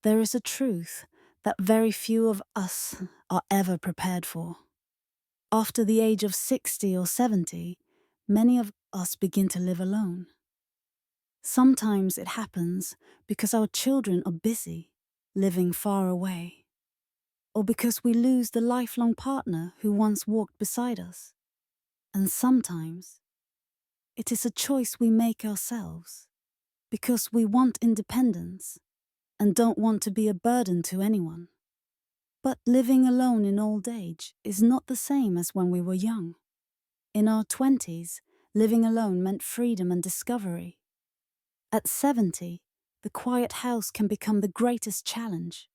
There is a truth that very few of us are ever prepared for. After the age of 60 or 70, many of us begin to live alone. Sometimes it happens because our children are busy, living far away, or because we lose the lifelong partner who once walked beside us. And sometimes it is a choice we make ourselves because we want independence and don't want to be a burden to anyone. But living alone in old age is not the same as when we were young. In our 20s, living alone meant freedom and discovery. At 70, the quiet house can become the greatest challenge.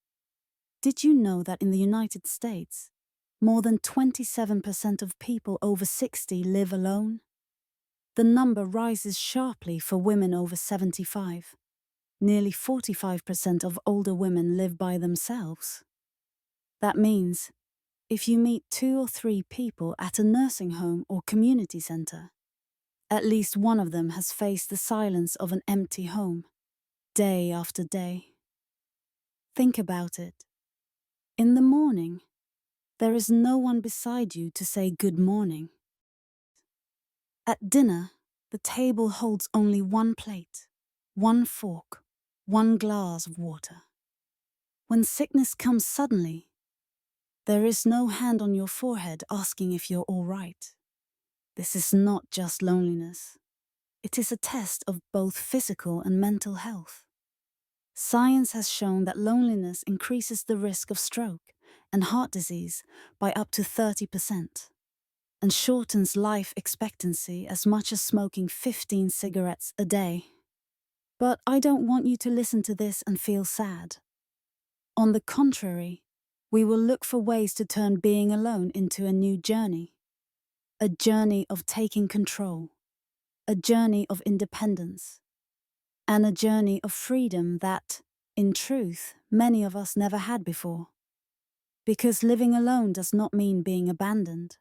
Did you know that in the United States, more than 27% of people over 60 live alone? The number rises sharply for women over 75. Nearly 45% of older women live by themselves. That means, if you meet 2 or 3 people at a nursing home or community center, at least one of them has faced the silence of an empty home, day after day. Think about it. In the morning, there is no one beside you to say good morning. At dinner, the table holds only one plate, one fork, one glass of water. When sickness comes suddenly, there is no hand on your forehead asking if you're all right. This is not just loneliness. It is a test of both physical and mental health. Science has shown that loneliness increases the risk of stroke and heart disease by up to 30%, and shortens life expectancy as much as smoking 15 cigarettes a day. But I don't want you to listen to this and feel sad. On the contrary, we will look for ways to turn being alone into a new journey. A journey of taking control, a journey of independence, and a journey of freedom that, in truth, many of us never had before. Because living alone does not mean being abandoned.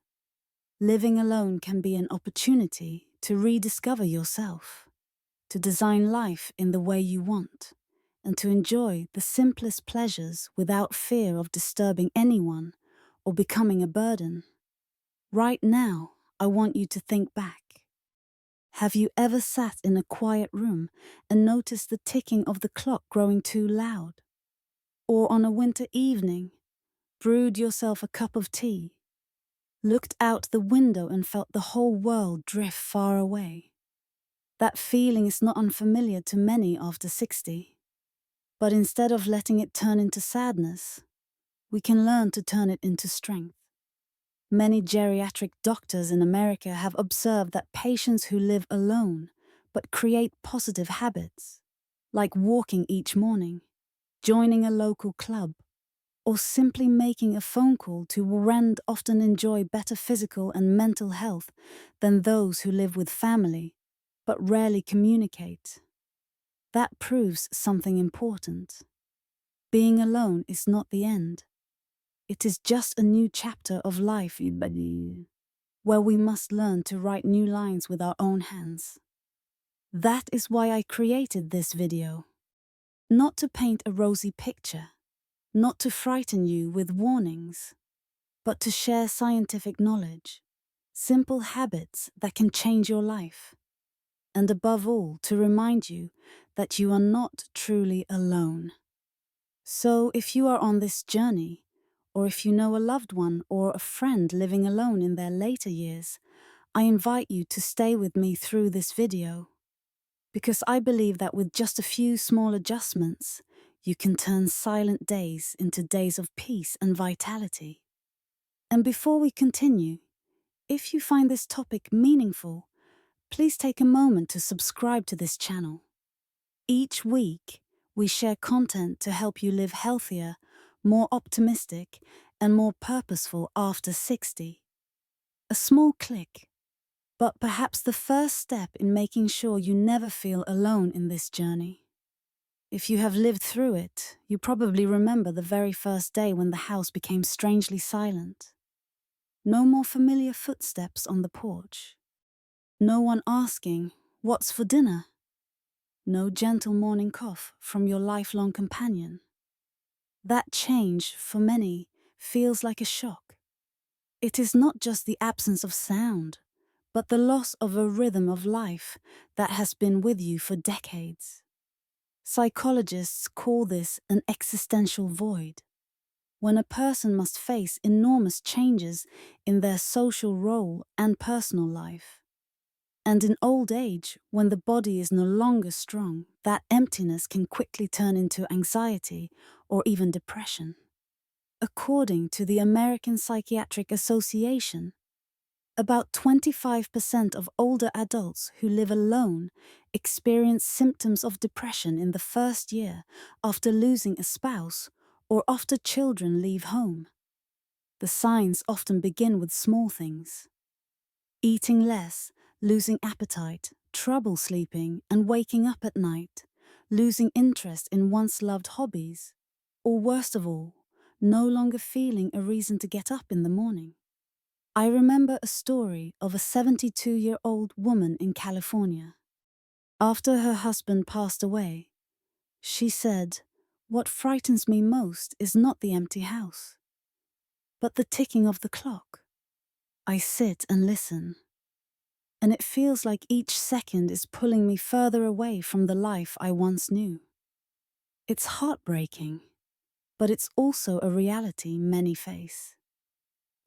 Living alone can be an opportunity to rediscover yourself, to design life in the way you want, and to enjoy the simplest pleasures without fear of disturbing anyone or becoming a burden. Right now, I want you to think back. Have you ever sat in a quiet room and noticed the ticking of the clock growing too loud? Or on a winter evening, brewed yourself a cup of tea, looked out the window and felt the whole world drift far away? That feeling is not unfamiliar to many after 60. But instead of letting it turn into sadness, we can learn to turn it into strength. Many geriatric doctors in America have observed that patients who live alone but create positive habits, like walking each morning, joining a local club, or simply making a phone call to a friend, often enjoy better physical and mental health than those who live with family but rarely communicate. That proves something important. Being alone is not the end. It is just a new chapter of life, where we must learn to write new lines with our own hands. That is why I created this video. Not to paint a rosy picture, not to frighten you with warnings, but to share scientific knowledge, simple habits that can change your life, and above all, to remind you that you are not truly alone. So if you are on this journey, or if you know a loved one or a friend living alone in their later years, I invite you to stay with me through this video, because I believe that with just a few small adjustments, you can turn silent days into days of peace and vitality. And before we continue, if you find this topic meaningful, please take a moment to subscribe to this channel. Each week, we share content to help you live healthier, more optimistic, and more purposeful after 60. A small click, but perhaps the first step in making sure you never feel alone in this journey. If you have lived through it, you probably remember the very first day when the house became strangely silent. No more familiar footsteps on the porch. No one asking, "What's for dinner?" No gentle morning cough from your lifelong companion. That change, for many, feels like a shock. It is not just the absence of sound, but the loss of a rhythm of life that has been with you for decades. Psychologists call this an existential void, when a person must face enormous changes in their social role and personal life. And in old age, when the body is no longer strong, that emptiness can quickly turn into anxiety or even depression. According to the American Psychiatric Association, about 25% of older adults who live alone experience symptoms of depression in the first year after losing a spouse or after children leave home. The signs often begin with small things: eating less, losing appetite, trouble sleeping and waking up at night, losing interest in once loved hobbies, or worst of all, no longer feeling a reason to get up in the morning. I remember a story of a 72-year-old woman in California. After her husband passed away, she said, "What frightens me most is not the empty house, but the ticking of the clock. I sit and listen, and it feels like each second is pulling me further away from the life I once knew." It's heartbreaking, but it's also a reality many face.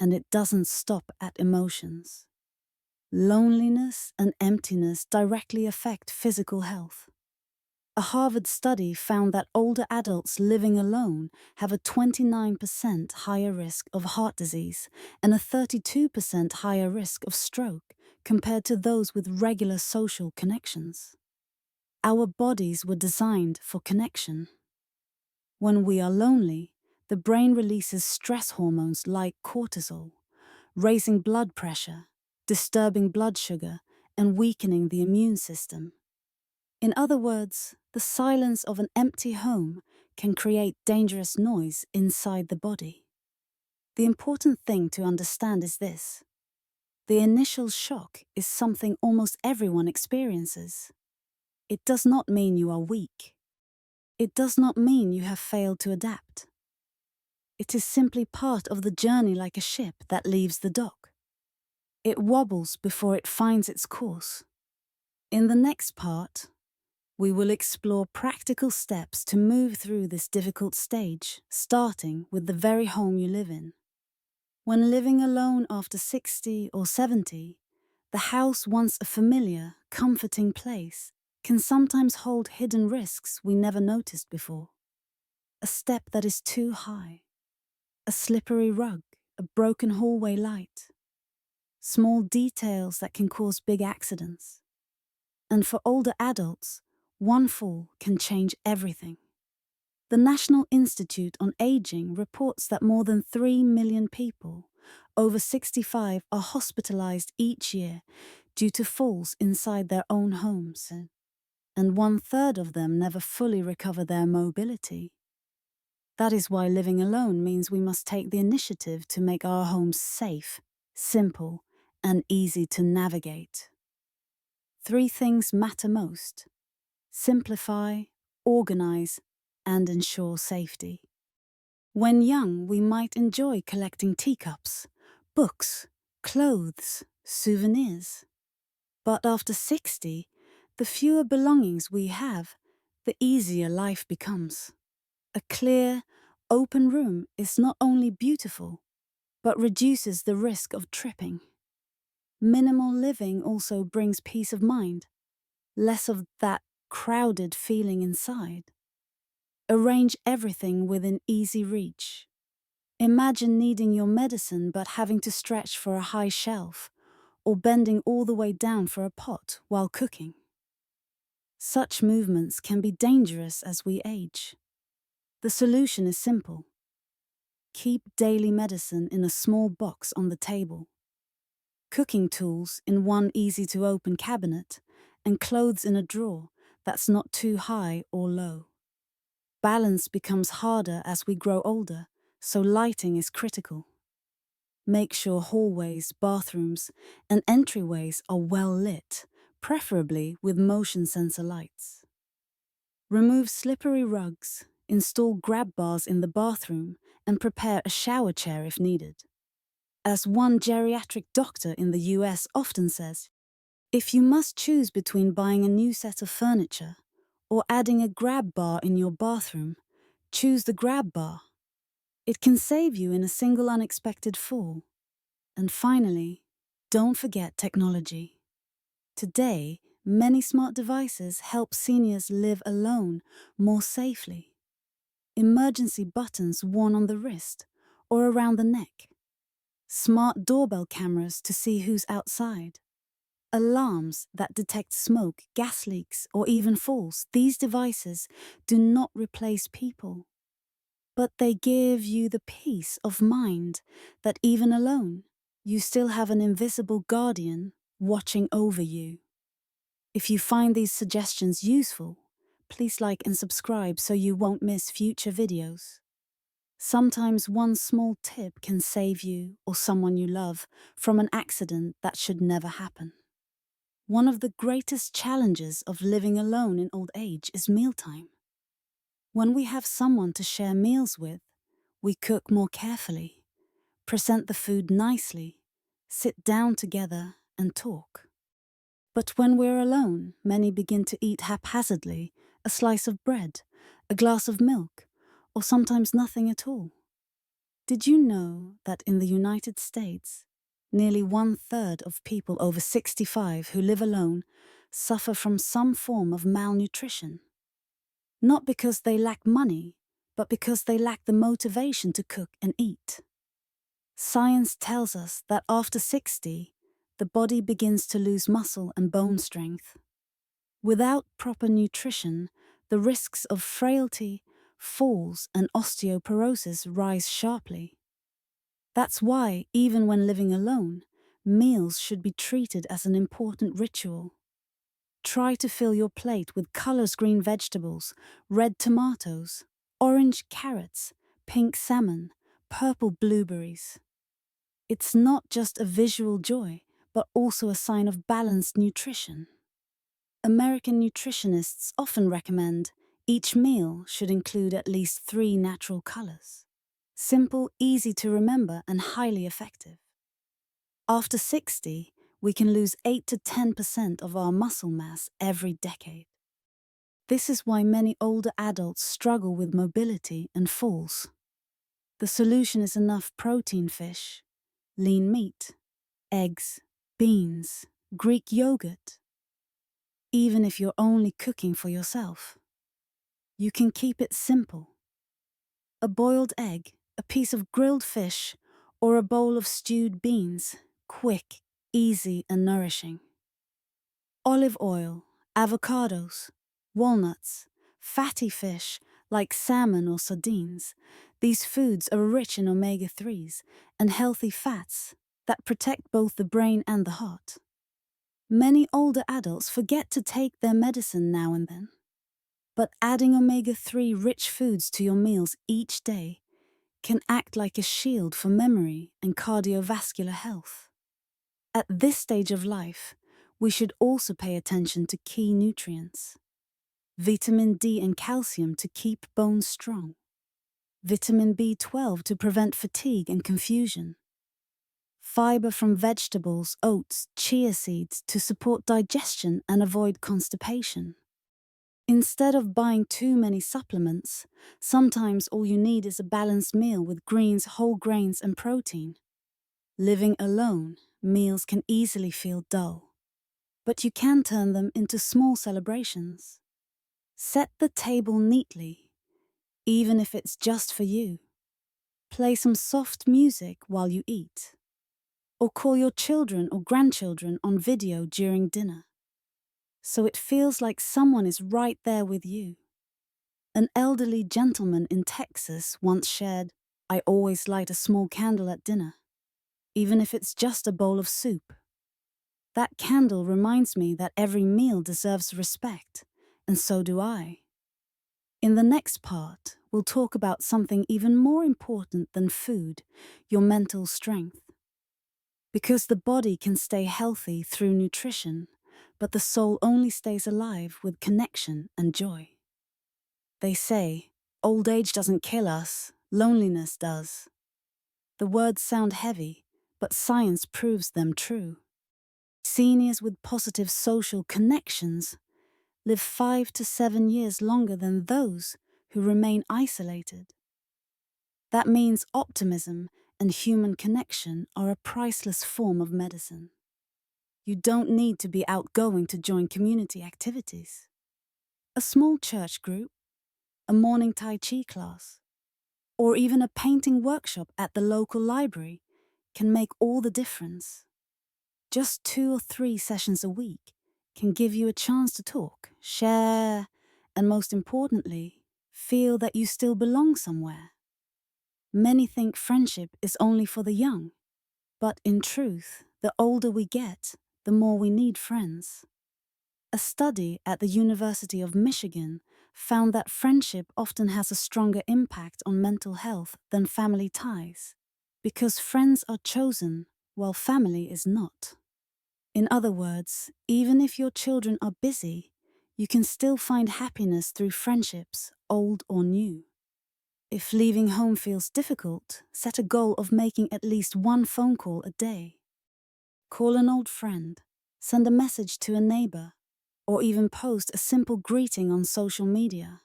And it doesn't stop at emotions. Loneliness and emptiness directly affect physical health. A Harvard study found that older adults living alone have a 29% higher risk of heart disease and a 32% higher risk of stroke compared to those with regular social connections. Our bodies were designed for connection. When we are lonely, the brain releases stress hormones like cortisol, raising blood pressure, disturbing blood sugar, and weakening the immune system. In other words, the silence of an empty home can create dangerous noise inside the body. The important thing to understand is this: the initial shock is something almost everyone experiences. It does not mean you are weak. It does not mean you have failed to adapt. It is simply part of the journey, like a ship that leaves the dock. It wobbles before it finds its course. In the next part, we will explore practical steps to move through this difficult stage, starting with the very home you live in. When living alone after 60 or 70, the house, once a familiar, comforting place, can sometimes hold hidden risks we never noticed before. A step that is too high, a slippery rug, a broken hallway light, small details that can cause big accidents. And for older adults, one fall can change everything. The National Institute on Aging reports that more than 3 million people over 65 are hospitalized each year due to falls inside their own homes, and 1/3 of them never fully recover their mobility. That is why living alone means we must take the initiative to make our homes safe, simple, and easy to navigate. 3 things matter most: simplify, organize, and ensure safety. When young, we might enjoy collecting teacups, books, clothes, souvenirs. But after 60, the fewer belongings we have, the easier life becomes. A clear, open room is not only beautiful, but reduces the risk of tripping. Minimal living also brings peace of mind, less of that crowded feeling inside. Arrange everything within easy reach. Imagine needing your medicine but having to stretch for a high shelf, or bending all the way down for a pot while cooking. Such movements can be dangerous as we age. The solution is simple. Keep daily medicine in a small box on the table, cooking tools in one easy-to-open cabinet, and clothes in a drawer that's not too high or low. Balance becomes harder as we grow older, so lighting is critical. Make sure hallways, bathrooms, and entryways are well lit, preferably with motion sensor lights. Remove slippery rugs, install grab bars in the bathroom, and prepare a shower chair if needed. As one geriatric doctor in the US often says, if you must choose between buying a new set of furniture or adding a grab bar in your bathroom, choose the grab bar. It can save you in a single unexpected fall. And finally, don't forget technology. Today, many smart devices help seniors live alone more safely. Emergency buttons worn on the wrist or around the neck. Smart doorbell cameras to see who's outside. Alarms that detect smoke, gas leaks, or even falls. These devices do not replace people, but they give you the peace of mind that even alone, you still have an invisible guardian watching over you. If you find these suggestions useful, please like and subscribe so you won't miss future videos. Sometimes one small tip can save you or someone you love from an accident that should never happen. One of the greatest challenges of living alone in old age is mealtime. When we have someone to share meals with, we cook more carefully, present the food nicely, sit down together and talk. But when we're alone, many begin to eat haphazardly, a slice of bread, a glass of milk, or sometimes nothing at all. Did you know that in the United States, nearly 1/3 of people over 65 who live alone suffer from some form of malnutrition? Not because they lack money, but because they lack the motivation to cook and eat. Science tells us that after 60, the body begins to lose muscle and bone strength. Without proper nutrition, the risks of frailty, falls, and osteoporosis rise sharply. That's why, even when living alone, meals should be treated as an important ritual. Try to fill your plate with colors green vegetables, red tomatoes, orange carrots, pink salmon, purple blueberries. It's not just a visual joy, but also a sign of balanced nutrition. American nutritionists often recommend each meal should include at least 3 natural colors. Simple, easy to remember, and highly effective. After 60, we can lose 8 to 10% of our muscle mass every decade. This is why many older adults struggle with mobility and falls. The solution is enough protein fish, lean meat, eggs, beans, Greek yogurt. Even if you're only cooking for yourself, you can keep it simple. A boiled egg, a piece of grilled fish, or a bowl of stewed beans, quick, easy, and nourishing. Olive oil, avocados, walnuts, fatty fish like salmon or sardines. These foods are rich in omega-3s and healthy fats that protect both the brain and the heart. Many older adults forget to take their medicine now and then, but adding omega-3 rich foods to your meals each day can act like a shield for memory and cardiovascular health. At this stage of life, we should also pay attention to key nutrients. Vitamin D and calcium to keep bones strong. Vitamin B12 to prevent fatigue and confusion. Fiber from vegetables, oats, chia seeds to support digestion and avoid constipation. Instead of buying too many supplements, sometimes all you need is a balanced meal with greens, whole grains, and protein. Living alone, meals can easily feel dull, but you can turn them into small celebrations. Set the table neatly, even if it's just for you. Play some soft music while you eat, or call your children or grandchildren on video during dinner, so it feels like someone is right there with you. An elderly gentleman in Texas once shared, "I always light a small candle at dinner, even if it's just a bowl of soup. That candle reminds me that every meal deserves respect, and so do I." In the next part, we'll talk about something even more important than food, your mental strength. Because the body can stay healthy through nutrition, but the soul only stays alive with connection and joy. They say, Old age doesn't kill us, loneliness does. The words sound heavy, but science proves them true. Seniors with positive social connections live 5 to 7 years longer than those who remain isolated. That means optimism and human connection are a priceless form of medicine. You don't need to be outgoing to join community activities. A small church group, a morning Tai Chi class, or even a painting workshop at the local library can make all the difference. Just 2 or 3 sessions a week can give you a chance to talk, share, and most importantly, feel that you still belong somewhere. Many think friendship is only for the young, but in truth, the older we get, the more we need friends. A study at the University of Michigan found that friendship often has a stronger impact on mental health than family ties, because friends are chosen while family is not. In other words, even if your children are busy, you can still find happiness through friendships, old or new. If leaving home feels difficult, set a goal of making at least 1 phone call a day. Call an old friend, send a message to a neighbor, or even post a simple greeting on social media.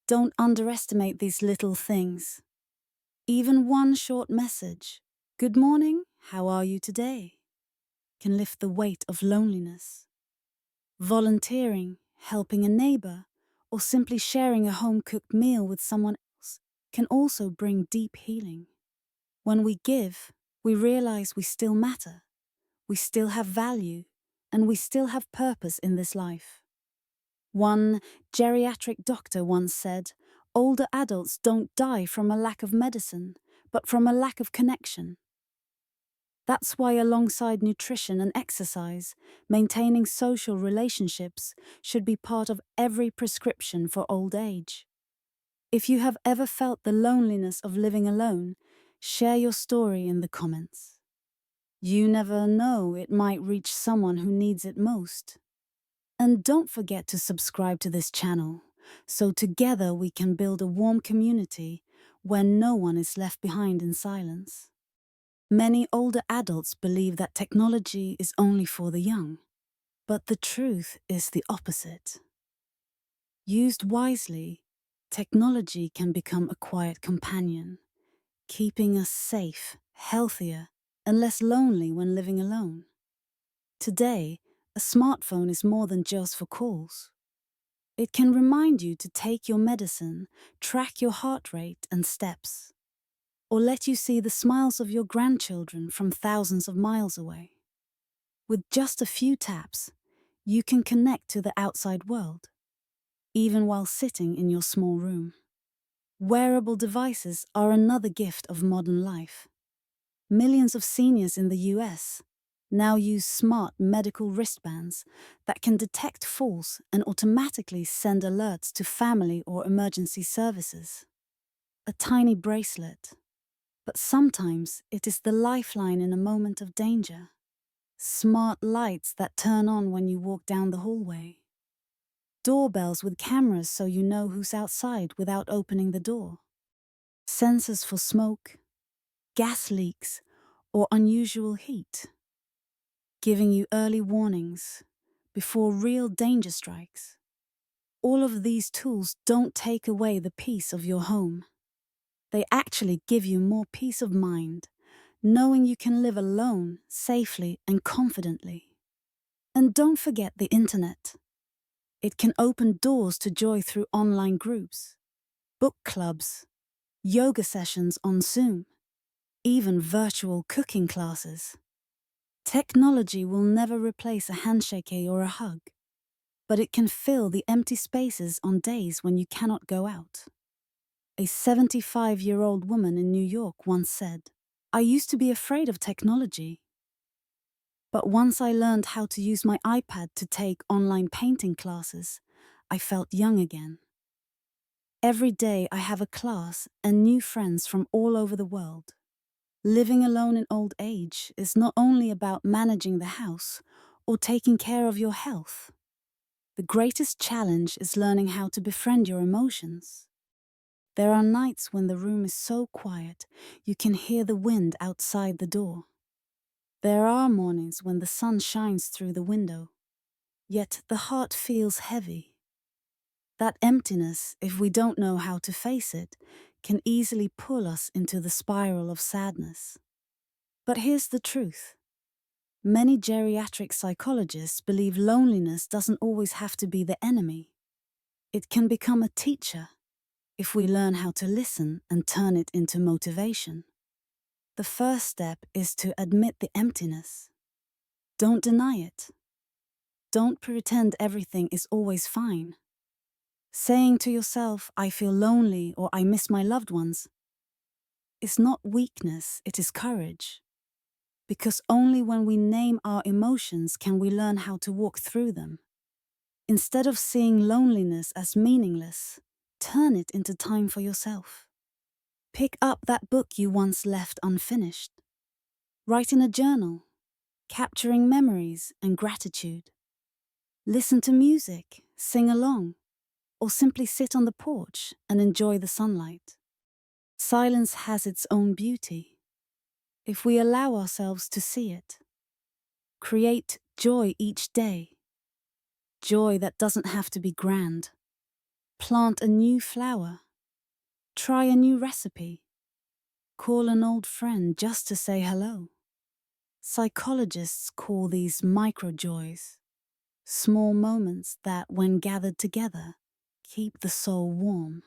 Don't underestimate these little things. Even one short message, "Good morning, how are you today?" can lift the weight of loneliness. Volunteering, helping a neighbor, or simply sharing a home-cooked meal with someone else can also bring deep healing. When we give, we realize we still matter, we still have value, and we still have purpose in this life. One geriatric doctor once said, "Older adults don't die from a lack of medicine, but from a lack of connection." That's why alongside nutrition and exercise, maintaining social relationships should be part of every prescription for old age. If you have ever felt the loneliness of living alone, share your story in the comments. You never know, it might reach someone who needs it most. And don't forget to subscribe to this channel, so together we can build a warm community where no one is left behind in silence. Many older adults believe that technology is only for the young, but the truth is the opposite. Used wisely, technology can become a quiet companion, keeping us safe, healthier, and less lonely when living alone. Today, a smartphone is more than just for calls. It can remind you to take your medicine, track your heart rate and steps, or let you see the smiles of your grandchildren from thousands of miles away. With just a few taps, you can connect to the outside world, even while sitting in your small room. Wearable devices are another gift of modern life. Millions of seniors in the US now use smart medical wristbands that can detect falls and automatically send alerts to family or emergency services. A tiny bracelet, but sometimes it is the lifeline in a moment of danger. Smart lights that turn on when you walk down the hallway. Doorbells with cameras so you know who's outside without opening the door. Sensors for smoke, gas leaks, or unusual heat, giving you early warnings before real danger strikes. All of these tools don't take away the peace of your home. They actually give you more peace of mind, knowing you can live alone, safely and confidently. And don't forget the internet. It can open doors to joy through online groups, book clubs, yoga sessions on Zoom, even virtual cooking classes. Technology will never replace a handshake or a hug, but it can fill the empty spaces on days when you cannot go out. A 75-year-old woman in New York once said, "I used to be afraid of technology, but once I learned how to use my iPad to take online painting classes, I felt young again." Every day I have a class and new friends from all over the world. Living alone in old age is not only about managing the house or taking care of your health. The greatest challenge is learning how to befriend your emotions. There are nights when the room is so quiet you can hear the wind outside the door. There are mornings when the sun shines through the window, yet the heart feels heavy. That emptiness, if we don't know how to face it, can easily pull us into the spiral of sadness. But here's the truth. Many geriatric psychologists believe loneliness doesn't always have to be the enemy. It can become a teacher if we learn how to listen and turn it into motivation. The first step is to admit the emptiness. Don't deny it. Don't pretend everything is always fine. Saying to yourself, I feel lonely or I miss my loved ones, is not weakness, it is courage. Because only when we name our emotions can we learn how to walk through them. Instead of seeing loneliness as meaningless, turn it into time for yourself. Pick up that book you once left unfinished. Write in a journal, capturing memories and gratitude. Listen to music, sing along, or simply sit on the porch and enjoy the sunlight. Silence has its own beauty, if we allow ourselves to see it. Create joy each day. Joy that doesn't have to be grand. Plant a new flower. Try a new recipe. Call an old friend just to say hello. Psychologists call these micro-joys, small moments that, when gathered together, keep the soul warm.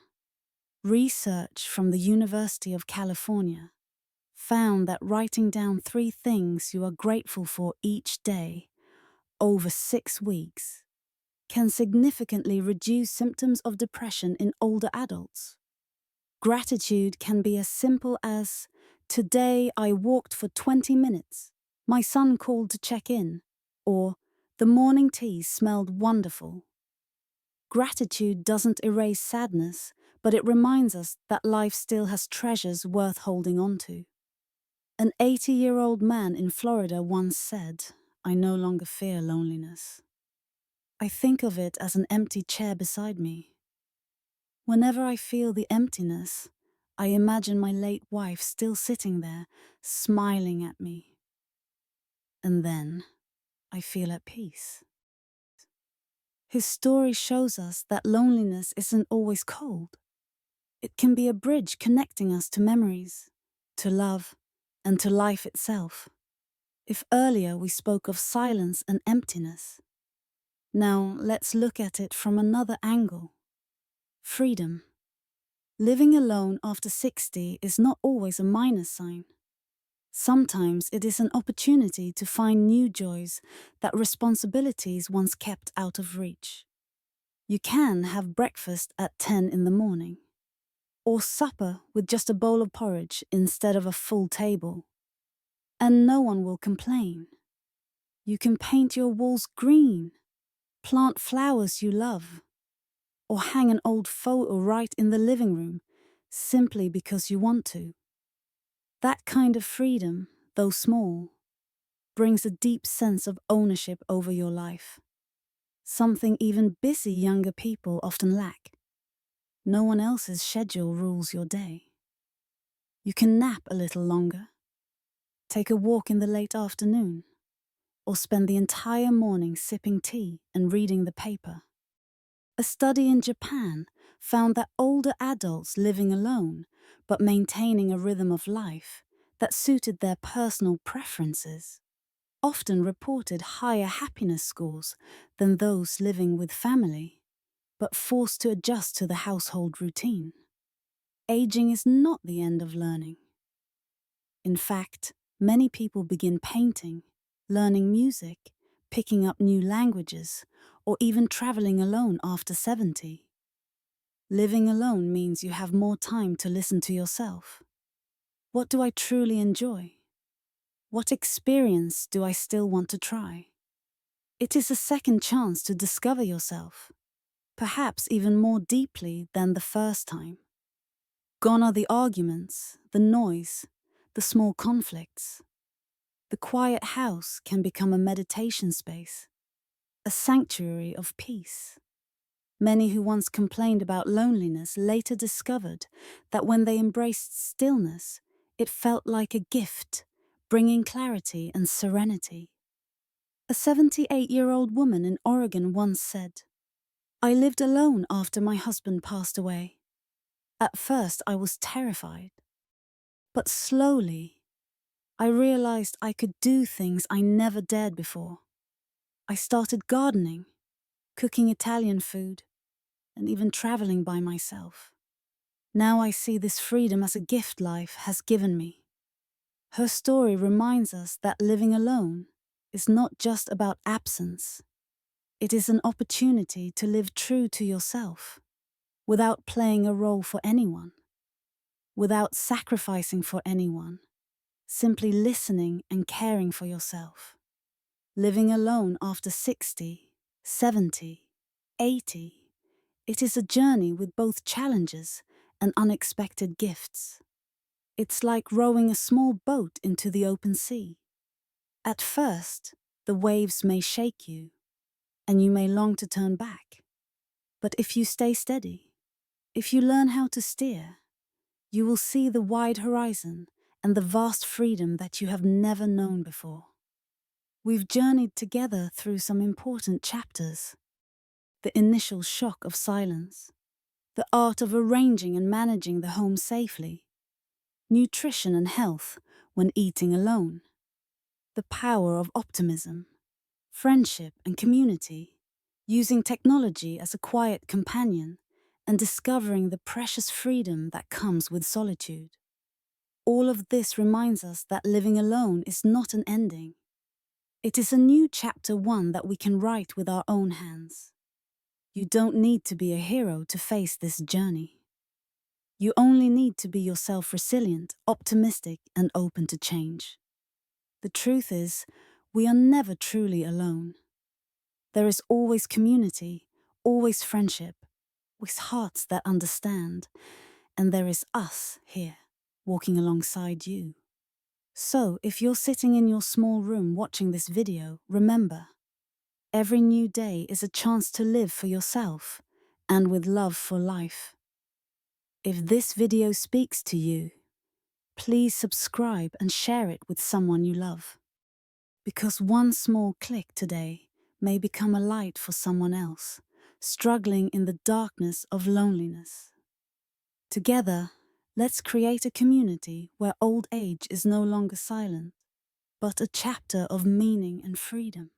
Research from the University of California found that writing down 3 things you are grateful for each day over 6 weeks can significantly reduce symptoms of depression in older adults. Gratitude can be as simple as, today I walked for 20 minutes, my son called to check in, or the morning tea smelled wonderful. Gratitude doesn't erase sadness, but it reminds us that life still has treasures worth holding on to. An 80-year-old man in Florida once said, I no longer fear loneliness. I think of it as an empty chair beside me. Whenever I feel the emptiness, I imagine my late wife still sitting there, smiling at me. And then I feel at peace. His story shows us that loneliness isn't always cold. It can be a bridge connecting us to memories, to love, and to life itself. If earlier we spoke of silence and emptiness, now let's look at it from another angle. Freedom. Living alone after 60 is not always a minus sign. Sometimes it is an opportunity to find new joys that responsibilities once kept out of reach. You can have breakfast at 10 in the morning, or supper with just a bowl of porridge instead of a full table. And no one will complain. You can paint your walls green, plant flowers you love, or hang an old photo right in the living room simply because you want to. That kind of freedom, though small, brings a deep sense of ownership over your life, something even busy younger people often lack. No one else's schedule rules your day. You can nap a little longer, take a walk in the late afternoon, or spend the entire morning sipping tea and reading the paper. A study in Japan found that older adults living alone but maintaining a rhythm of life that suited their personal preferences often reported higher happiness scores than those living with family, but forced to adjust to the household routine. Aging is not the end of learning. In fact, many people begin painting, learning music, picking up new languages, or even traveling alone after 70. Living alone means you have more time to listen to yourself. What do I truly enjoy? What experience do I still want to try? It is a second chance to discover yourself, perhaps even more deeply than the first time. Gone are the arguments, the noise, the small conflicts. The quiet house can become a meditation space, a sanctuary of peace. Many who once complained about loneliness later discovered that when they embraced stillness, it felt like a gift, bringing clarity and serenity. A 78-year-old woman in Oregon once said, "I lived alone after my husband passed away. At first I was terrified, but slowly I realized I could do things I never dared before. I started gardening, cooking Italian food, and even traveling by myself. Now I see this freedom as a gift life has given me." Her story reminds us that living alone is not just about absence. It is an opportunity to live true to yourself, without playing a role for anyone, without sacrificing for anyone, simply listening and caring for yourself. Living alone after 60, 70, 80, it is a journey with both challenges and unexpected gifts. It's like rowing a small boat into the open sea. At first, the waves may shake you, and you may long to turn back. But if you stay steady, if you learn how to steer, you will see the wide horizon and the vast freedom that you have never known before. We've journeyed together through some important chapters. The initial shock of silence, the art of arranging and managing the home safely, nutrition and health when eating alone, the power of optimism, friendship and community, using technology as a quiet companion, and discovering the precious freedom that comes with solitude. All of this reminds us that living alone is not an ending. It is a new chapter, one that we can write with our own hands. You don't need to be a hero to face this journey. You only need to be yourself, resilient, optimistic, and open to change. The truth is, we are never truly alone. There is always community, always friendship, with hearts that understand, and there is us here, walking alongside you. So, if you're sitting in your small room watching this video, remember, every new day is a chance to live for yourself and with love for life. If this video speaks to you, please subscribe and share it with someone you love. Because one small click today may become a light for someone else, struggling in the darkness of loneliness. Together, let's create a community where old age is no longer silent, but a chapter of meaning and freedom.